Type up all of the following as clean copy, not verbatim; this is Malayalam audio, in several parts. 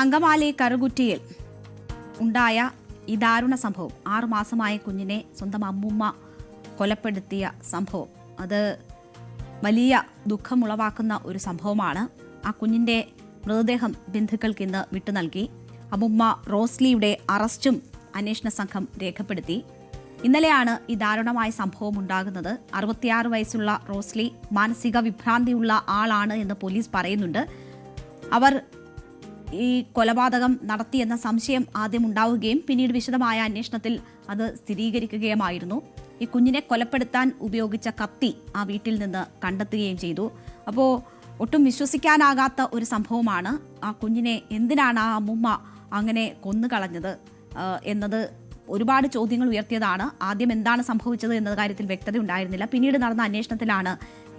അങ്കമാലി കറുകുറ്റിയിൽ ഉണ്ടായ ഈ ദാരുണ സംഭവം, 6 മാസമായ കുഞ്ഞിനെ സ്വന്തം അമ്മൂമ്മ കൊലപ്പെടുത്തിയ സംഭവം, അത് വലിയ ദുഃഖമുളവാക്കുന്ന ഒരു സംഭവമാണ്. ആ കുഞ്ഞിൻ്റെ മൃതദേഹം ബന്ധുക്കൾക്ക് ഇന്ന് വിട്ടു നൽകി. അമ്മുമ്മ റോസ്ലിയുടെ അറസ്റ്റും അന്വേഷണ സംഘം രേഖപ്പെടുത്തി. ഇന്നലെയാണ് ഈ ദാരുണമായ സംഭവം ഉണ്ടാകുന്നത്. 66 വയസ്സുള്ള റോസ്ലി മാനസിക വിഭ്രാന്തിയുള്ള ആളാണ് എന്ന് പോലീസ് പറയുന്നുണ്ട്. അവർ ഈ കൊലപാതകം നടത്തിയെന്ന സംശയം ആദ്യം ഉണ്ടാവുകയും പിന്നീട് വിശദമായ അന്വേഷണത്തിൽ അത് സ്ഥിരീകരിക്കുകയുമായിരുന്നു. ഈ കുഞ്ഞിനെ കൊലപ്പെടുത്താൻ ഉപയോഗിച്ച കത്തി ആ വീട്ടിൽ നിന്ന് കണ്ടെത്തുകയും ചെയ്തു. അപ്പോൾ ഒട്ടും വിശ്വസിക്കാനാകാത്ത ഒരു സംഭവമാണ്. ആ കുഞ്ഞിനെ എന്തിനാണ് ആ അമ്മുമ്മ അങ്ങനെ കൊന്നുകളഞ്ഞത് എന്നത് ഒരുപാട് ചോദ്യങ്ങൾ ഉയർത്തിയതാണ്. ആദ്യം എന്താണ് സംഭവിച്ചത് എന്ന കാര്യത്തിൽ വ്യക്തത ഉണ്ടായിരുന്നില്ല. പിന്നീട് നടന്ന അന്വേഷണത്തിലാണ്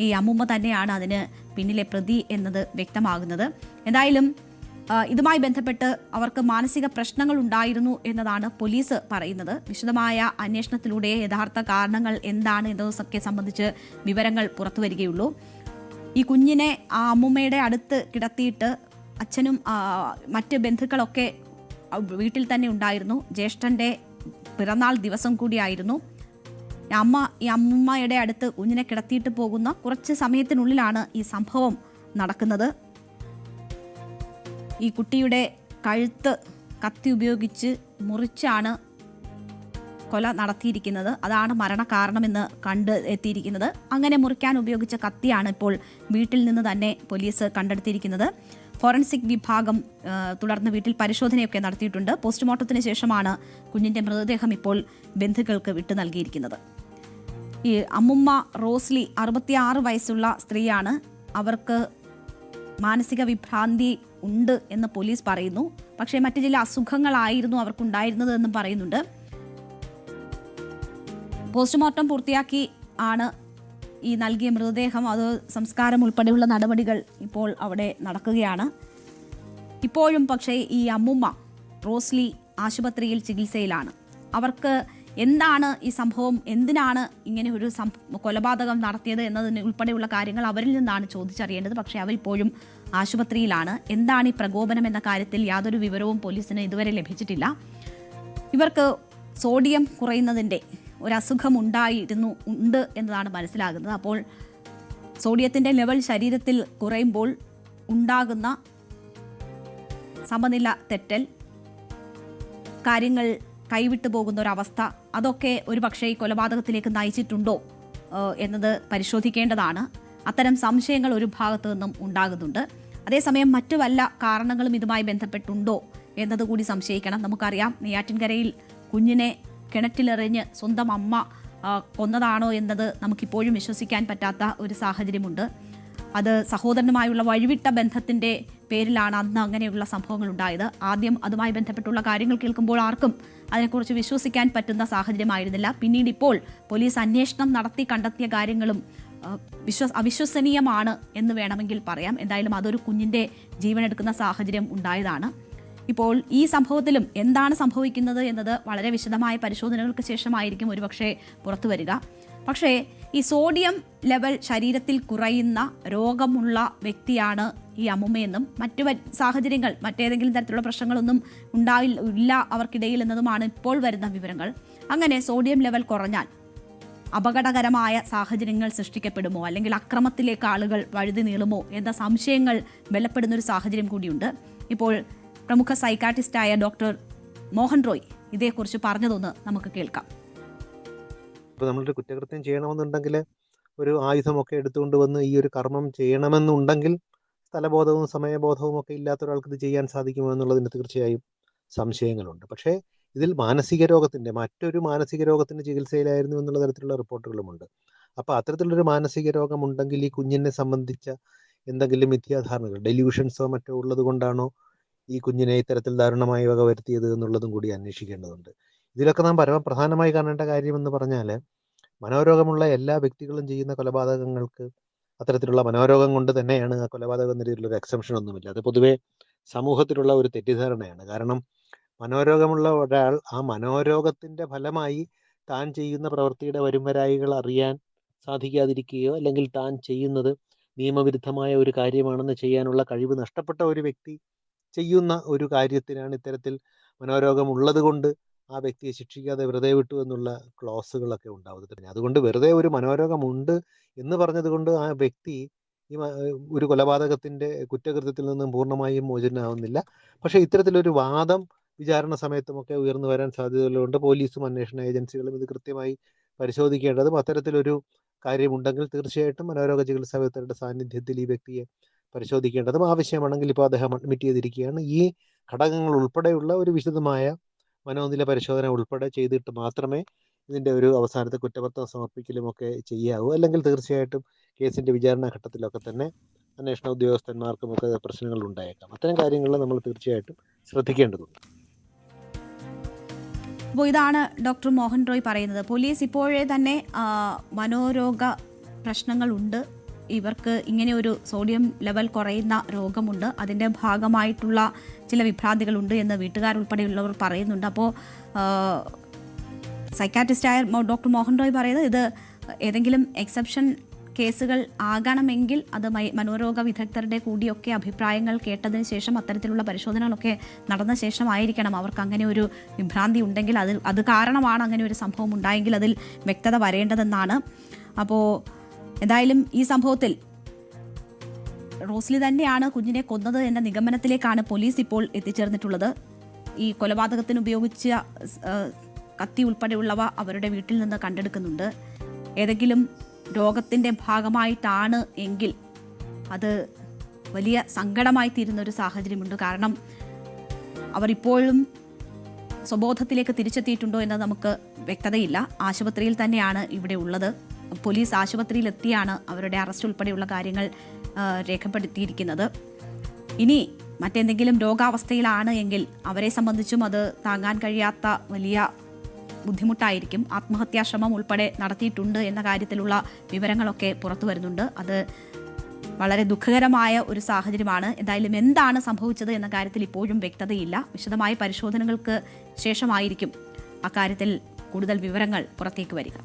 ഈ അമ്മുമ്മ തന്നെയാണ് അതിന് പിന്നിലെ പ്രതി എന്നത് വ്യക്തമാകുന്നത്. എന്തായാലും ഇതുമായി ബന്ധപ്പെട്ട് അവർക്ക് മാനസിക പ്രശ്നങ്ങൾ ഉണ്ടായിരുന്നു എന്നതാണ് പോലീസ് പറയുന്നത്. വിശദമായ അന്വേഷണത്തിലൂടെ യഥാർത്ഥ കാരണങ്ങൾ എന്താണ് എന്നതൊക്കെ സംബന്ധിച്ച് വിവരങ്ങൾ പുറത്തുവരികയുള്ളൂ. ഈ കുഞ്ഞിനെ ആ അമ്മുമ്മയുടെ അടുത്ത് കിടത്തിയിട്ട് അച്ഛനും മറ്റ് ബന്ധുക്കളൊക്കെ വീട്ടിൽ തന്നെ ഉണ്ടായിരുന്നു. ജ്യേഷ്ഠൻ്റെ പിറന്നാൾ ദിവസം കൂടിയായിരുന്നു. ഈ അമ്മുമ്മയുടെ അടുത്ത് കുഞ്ഞിനെ കിടത്തിയിട്ട് പോകുന്ന കുറച്ച് സമയത്തിനുള്ളിലാണ് ഈ സംഭവം നടക്കുന്നത്. ഈ കുട്ടിയുടെ കഴുത്ത് കത്തി ഉപയോഗിച്ച് മുറിച്ചാണ് കൊല നടത്തിയിരിക്കുന്നത്. അതാണ് മരണകാരണമെന്ന് എത്തിയിരിക്കുന്നത്. അങ്ങനെ മുറിക്കാൻ ഉപയോഗിച്ച കത്തിയാണ് ഇപ്പോൾ വീട്ടിൽ നിന്ന് തന്നെ പോലീസ് കണ്ടെടുത്തിരിക്കുന്നത്. ഫോറൻസിക് വിഭാഗം തുടർന്ന് വീട്ടിൽ പരിശോധനയൊക്കെ നടത്തിയിട്ടുണ്ട്. പോസ്റ്റ്മോർട്ടത്തിന് ശേഷമാണ് കുഞ്ഞിൻ്റെ മൃതദേഹം ഇപ്പോൾ ബന്ധുക്കൾക്ക് വിട്ടു നൽകിയിരിക്കുന്നത്. ഈ അമ്മുമ്മ റോസ്ലി 66 വയസ്സുള്ള സ്ത്രീയാണ്. അവർക്ക് മാനസിക വിഭ്രാന്തി ഉണ്ട് എന്ന് പോലീസ് പറയുന്നു. പക്ഷേ മറ്റു ചില അസുഖങ്ങളായിരുന്നു അവർക്കുണ്ടായിരുന്നത് എന്നും പറയുന്നുണ്ട്. പോസ്റ്റ്മോർട്ടം പൂർത്തിയാക്കി ആണ് ഈ നൽകിയ മൃതദേഹം, അത് സംസ്കാരം ഉൾപ്പെടെയുള്ള നടപടികൾ ഇപ്പോൾ അവിടെ നടക്കുകയാണ്. ഇപ്പോഴും പക്ഷേ ഈ അമ്മുമ്മ റോസ്ലി ആശുപത്രിയിൽ ചികിത്സയിലാണ്. അവർക്ക് എന്താണ് ഈ സംഭവം, എന്തിനാണ് ഇങ്ങനെ ഒരു കൊലപാതകം നടത്തിയത് എന്നതിന് ഉൾപ്പെടെയുള്ള കാര്യങ്ങൾ അവരിൽ നിന്നാണ് ചോദിച്ചറിയേണ്ടത്. പക്ഷേ അവരിപ്പോഴും ആശുപത്രിയിലാണ്. എന്താണ് ഈ പ്രകോപനം എന്ന കാര്യത്തിൽ യാതൊരു വിവരവും പോലീസിന് ഇതുവരെ ലഭിച്ചിട്ടില്ല. ഇവർക്ക് സോഡിയം കുറയുന്നതിൻ്റെ ഒരസുഖം ഉണ്ട് എന്നതാണ് മനസ്സിലാകുന്നത്. അപ്പോൾ സോഡിയത്തിൻ്റെ ലെവൽ ശരീരത്തിൽ കുറയുമ്പോൾ ഉണ്ടാകുന്ന സമനില തെറ്റൽ, കാര്യങ്ങൾ കൈവിട്ടു പോകുന്ന ഒരവസ്ഥ, അതൊക്കെ ഒരു പക്ഷേ ഈ കൊലപാതകത്തിലേക്ക് നയിച്ചിട്ടുണ്ടോ എന്നത് പരിശോധിക്കേണ്ടതാണ്. അത്തരം സംശയങ്ങൾ ഒരു ഭാഗത്തു നിന്നും ഉണ്ടാകുന്നുണ്ട്. അതേസമയം മറ്റു വല്ല കാരണങ്ങളും ഇതുമായി ബന്ധപ്പെട്ടുണ്ടോ എന്നതുകൂടി സംശയിക്കണം. നമുക്കറിയാം, നെയ്യാറ്റിൻകരയിൽ കുഞ്ഞിനെ കിണറ്റിലെറിഞ്ഞ് സ്വന്തം അമ്മ കൊന്നതാണോ എന്നത് നമുക്കിപ്പോഴും വിശ്വസിക്കാൻ പറ്റാത്ത ഒരു സാഹചര്യമുണ്ട്. അത് സഹോദരനുമായുള്ള വഴിവിട്ട ബന്ധത്തിൻ്റെ പേരിലാണ് അന്ന് അങ്ങനെയുള്ള സംഭവങ്ങൾ ഉണ്ടായത്. ആദ്യം അതുമായി ബന്ധപ്പെട്ടുള്ള കാര്യങ്ങൾ കേൾക്കുമ്പോൾ ആർക്കും അതിനെക്കുറിച്ച് വിശ്വസിക്കാൻ പറ്റുന്ന സാഹചര്യമായിരുന്നില്ല. പിന്നീട് ഇപ്പോൾ പോലീസ് അന്വേഷണം നടത്തി കണ്ടെത്തിയ കാര്യങ്ങളും അവിശ്വസനീയമാണ് എന്ന് വേണമെങ്കിൽ പറയാം. എന്തായാലും അതൊരു കുഞ്ഞിൻ്റെ ജീവനെടുക്കുന്ന സാഹചര്യം ഉണ്ടായതാണ്. ഇപ്പോൾ ഈ സംഭവത്തിലും എന്താണ് സംഭവിക്കുന്നത് എന്നത് വളരെ വിശദമായ പരിശോധനകൾക്ക് ശേഷമായിരിക്കും ഒരുപക്ഷെ പുറത്തു വരിക. പക്ഷേ ഈ സോഡിയം ലെവൽ ശരീരത്തിൽ കുറയുന്ന രോഗമുള്ള വ്യക്തിയാണ് ഈ അമ്മുമ്മയെന്നും മറ്റു സാഹചര്യങ്ങൾ, മറ്റേതെങ്കിലും തരത്തിലുള്ള പ്രശ്നങ്ങളൊന്നും ഇല്ല അവർക്കിടയിൽ എന്നതുമാണ് ഇപ്പോൾ വരുന്ന വിവരങ്ങൾ. അങ്ങനെ സോഡിയം ലെവൽ കുറഞ്ഞാൽ അപകടകരമായ സാഹചര്യങ്ങൾ സൃഷ്ടിക്കപ്പെടുമോ, അല്ലെങ്കിൽ അക്രമത്തിലേക്ക് ആളുകൾ വഴുതി നീളുമോ എന്ന സംശയങ്ങൾ ബലപ്പെടുന്നൊരു സാഹചര്യം കൂടിയുണ്ട്. ഇപ്പോൾ പ്രമുഖ സൈക്കാട്രിസ്റ്റായ ഡോക്ടർ മോഹൻ റോയ് ഇതേക്കുറിച്ച് പറഞ്ഞതൊന്ന് നമുക്ക് കേൾക്കാം. ഇപ്പോൾ നമ്മളൊരു കുറ്റകൃത്യം ചെയ്യണമെന്നുണ്ടെങ്കിൽ ഒരു ആയുധമൊക്കെ എടുത്തുകൊണ്ട് വന്ന് ഈ ഒരു കർമ്മം ചെയ്യണമെന്നുണ്ടെങ്കിൽ സ്ഥലബോധവും സമയബോധവും ഒക്കെ ഇല്ലാത്ത ഒരാൾക്ക് ഇത് ചെയ്യാൻ സാധിക്കുമോ എന്നുള്ളതിന് തീർച്ചയായും സംശയങ്ങളുണ്ട്. പക്ഷേ ഇതിൽ മറ്റൊരു മാനസിക രോഗത്തിൻ്റെ ചികിത്സയിലായിരുന്നു എന്നുള്ള തരത്തിലുള്ള റിപ്പോർട്ടുകളുമുണ്ട്. അപ്പോൾ അത്തരത്തിലുള്ളൊരു മാനസിക രോഗമുണ്ടെങ്കിൽ ഈ കുഞ്ഞിനെ സംബന്ധിച്ച എന്തെങ്കിലും മിഥ്യാധാരണകൾ, ഡെല്യൂഷൻസോ മറ്റോ ഉള്ളത് കൊണ്ടാണോ ഈ കുഞ്ഞിനെ ഇത്തരത്തിൽ ദാരുണമായി വക വരുത്തിയത് എന്നുള്ളതും കൂടി അന്വേഷിക്കേണ്ടതുണ്ട്. ഇതിലൊക്കെ നാം പരമപ്രധാനമായി കാണേണ്ട കാര്യമെന്ന് പറഞ്ഞാൽ, മനോരോഗമുള്ള എല്ലാ വ്യക്തികളും ചെയ്യുന്ന കൊലപാതകങ്ങൾക്ക് അത്തരത്തിലുള്ള മനോരോഗം കൊണ്ട് തന്നെയാണ് ആ കൊലപാതകം എന്ന രീതിയിലൊരു എക്സംഷൻ ഒന്നുമില്ല. അത് പൊതുവെ സമൂഹത്തിലുള്ള ഒരു തെറ്റിദ്ധാരണയാണ്. കാരണം മനോരോഗമുള്ള ഒരാൾ ആ മനോരോഗത്തിൻ്റെ ഫലമായി താൻ ചെയ്യുന്ന പ്രവൃത്തിയുടെ വരുംവരായികൾ അറിയാൻ സാധിക്കാതിരിക്കുകയോ അല്ലെങ്കിൽ താൻ ചെയ്യുന്നത് നിയമവിരുദ്ധമായ ഒരു കാര്യമാണെന്ന് ചെയ്യാനുള്ള കഴിവ് നഷ്ടപ്പെട്ട ഒരു വ്യക്തി ചെയ്യുന്ന ഒരു കാര്യത്തിനാണ് ഇത്തരത്തിൽ മനോരോഗം ഉള്ളത് കൊണ്ട് ആ വ്യക്തിയെ ശിക്ഷിക്കാതെ വെറുതെ വിട്ടു എന്നുള്ള ക്ലോസുകളൊക്കെ ഉണ്ടാവുന്നത്. അതുകൊണ്ട് വെറുതെ ഒരു മനോരോഗമുണ്ട് എന്ന് പറഞ്ഞതുകൊണ്ട് ആ വ്യക്തി ഈ ഒരു കൊലപാതകത്തിൻ്റെ കുറ്റകൃത്യത്തിൽ നിന്നും പൂർണ്ണമായും മോചിതനാവുന്നില്ല. പക്ഷേ ഇത്തരത്തിലൊരു വാദം വിചാരണ സമയത്തുമൊക്കെ ഉയർന്നു വരാൻ സാധ്യതയുള്ളതുകൊണ്ട് പോലീസും അന്വേഷണ ഏജൻസികളും ഇത് കൃത്യമായി പരിശോധിക്കേണ്ടതും അത്തരത്തിലൊരു കാര്യമുണ്ടെങ്കിൽ തീർച്ചയായിട്ടും മനോരോഗ ചികിത്സാ വിദഗ്ധരുടെ സാന്നിധ്യത്തിൽ ഈ വ്യക്തിയെ പരിശോധിക്കേണ്ടതും ആവശ്യമാണെങ്കിൽ ഇപ്പോൾ അദ്ദേഹം അഡ്മിറ്റ് ചെയ്തിരിക്കുകയാണ്. ഈ ഘടകങ്ങൾ ഉൾപ്പെടെയുള്ള ഒരു വിശദമായ മനോനില പരിശോധന ഉൾപ്പെടെ ചെയ്തിട്ട് മാത്രമേ ഇതിൻ്റെ ഒരു അവസാനത്തെ കുറ്റപത്രം സമർപ്പിക്കലുമൊക്കെ ചെയ്യാവൂ. അല്ലെങ്കിൽ തീർച്ചയായിട്ടും കേസിൻ്റെ വിചാരണ ഘട്ടത്തിലൊക്കെ തന്നെ അന്വേഷണ ഉദ്യോഗസ്ഥന്മാർക്കുമൊക്കെ പ്രശ്നങ്ങൾ ഉണ്ടായേക്കാം. അത്തരം കാര്യങ്ങൾ നമ്മൾ തീർച്ചയായിട്ടും ശ്രദ്ധിക്കേണ്ടതുണ്ട്. അപ്പോൾ ഇതാണ് ഡോക്ടർ മോഹൻ റോയ് പറയുന്നത്. പോലീസ് ഇപ്പോഴേ തന്നെ മനോരോഗ പ്രശ്നങ്ങളുണ്ട്, ഇവർക്ക് ഇങ്ങനെ ഒരു സോഡിയം ലെവൽ കുറയുന്ന രോഗമുണ്ട്, അതിൻ്റെ ഭാഗമായിട്ടുള്ള ചില വിഭ്രാന്തികളുണ്ട് എന്ന് വീട്ടുകാരുൾപ്പെടെയുള്ളവർ പറയുന്നുണ്ട്. അപ്പോൾ സൈക്കാട്രിസ്റ്റായ ഡോക്ടർ മോഹൻ റോയ് പറയുന്നത് ഇത് ഏതെങ്കിലും എക്സെപ്ഷൻ കേസുകൾ ആകണമെങ്കിൽ അത് മനോരോഗ വിദഗ്ധരുടെ കൂടിയൊക്കെ അഭിപ്രായങ്ങൾ കേട്ടതിന് ശേഷം അത്തരത്തിലുള്ള പരിശോധനകളൊക്കെ നടന്ന ശേഷമായിരിക്കണം അവർക്ക് അങ്ങനെ ഒരു വിഭ്രാന്തി ഉണ്ടെങ്കിൽ അത് കാരണമാണ് അങ്ങനെ ഒരു സംഭവം ഉണ്ടായെങ്കിൽ അതിൽ വ്യക്തത വരേണ്ടതെന്നാണ്. അപ്പോൾ എന്തായാലും ഈ സംഭവത്തിൽ റോസ്ലി തന്നെയാണ് കുഞ്ഞിനെ കൊന്നത് എന്ന നിഗമനത്തിലേക്കാണ് പോലീസ് ഇപ്പോൾ എത്തിച്ചേർന്നിട്ടുള്ളത്. ഈ കൊലപാതകത്തിന് ഉപയോഗിച്ച കത്തി ഉൾപ്പെടെയുള്ളവ അവരുടെ വീട്ടിൽ നിന്ന് കണ്ടെടുക്കുന്നുണ്ട്. ഏതെങ്കിലും രോഗത്തിൻ്റെ ഭാഗമായിട്ടാണ് എങ്കിൽ അത് വലിയ സങ്കടമായി തീരുന്ന ഒരു സാഹചര്യമുണ്ട്. കാരണം അവർ ഇപ്പോഴും സ്വബോധത്തിലേക്ക് തിരിച്ചെത്തിയിട്ടുണ്ടോ എന്ന് നമുക്ക് വ്യക്തതയില്ല. ആശുപത്രിയിൽ തന്നെയാണ് ഇവിടെ ഉള്ളത്. പോലീസ് ആശുപത്രിയിലെത്തിയാണ് അവരുടെ അറസ്റ്റ് ഉൾപ്പെടെയുള്ള കാര്യങ്ങൾ രേഖപ്പെടുത്തിയിരിക്കുന്നത്. ഇനി മറ്റെന്തെങ്കിലും രോഗാവസ്ഥയിലാണ് എങ്കിൽ അവരെ സംബന്ധിച്ചും അത് താങ്ങാൻ കഴിയാത്ത വലിയ ബുദ്ധിമുട്ടായിരിക്കും. ആത്മഹത്യാശ്രമം ഉൾപ്പെടെ നടത്തിയിട്ടുണ്ട് എന്ന കാര്യത്തിലുള്ള വിവരങ്ങളൊക്കെ പുറത്തു വരുന്നുണ്ട്. അത് വളരെ ദുഃഖകരമായ ഒരു സാഹചര്യമാണ്. എന്തായാലും എന്താണ് സംഭവിച്ചത് എന്ന കാര്യത്തിൽ ഇപ്പോഴും വ്യക്തതയില്ല. വിശദമായ പരിശോധനകൾക്ക് ശേഷമായിരിക്കും അക്കാര്യത്തിൽ കൂടുതൽ വിവരങ്ങൾ പുറത്തേക്ക് വരിക.